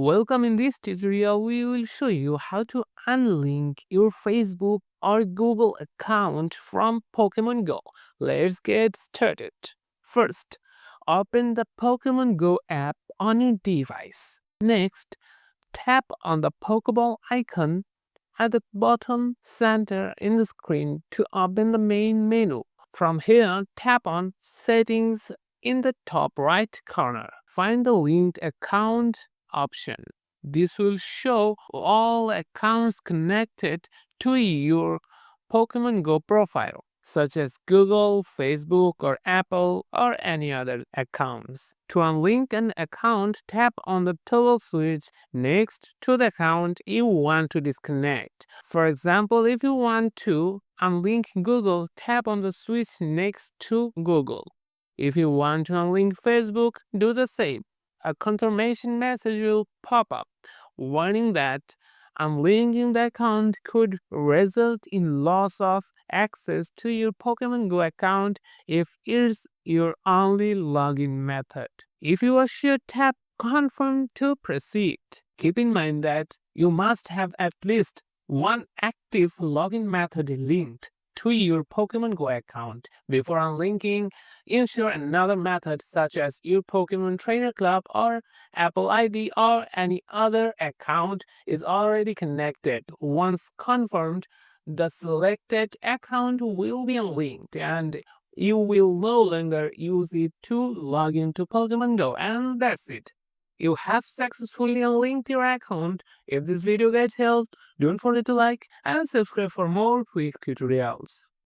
Welcome. In this tutorial, we will show you how to unlink your Facebook or Google account from Pokemon Go. Let's get started. First, open the Pokemon Go app on your device. Next, tap on the Pokeball icon at the bottom center in the screen to open the main menu. From here, tap on Settings in the top right corner. Find the linked account option. This will show all accounts connected to your Pokemon Go profile, such as Google, Facebook, or Apple, or any other accounts. To unlink an account, tap on the toggle switch next to the account you want to disconnect. For example, if you want to unlink Google, tap on the switch next to Google. If you want to unlink Facebook, do the same. A confirmation message will pop up warning that unlinking the account could result in loss of access to your Pokemon Go account if it's your only login method. If you are sure, tap Confirm to proceed. Keep in mind that you must have at least one active login method linked to your Pokemon Go account before unlinking. Ensure another method such as your Pokemon Trainer Club or Apple ID or any other account is already connected. Once confirmed, the selected account will be unlinked and you will no longer use it to log into Pokemon Go, and that's it. You have successfully unlinked your account. If this video gets helped, don't forget to like and subscribe for more quick tutorials.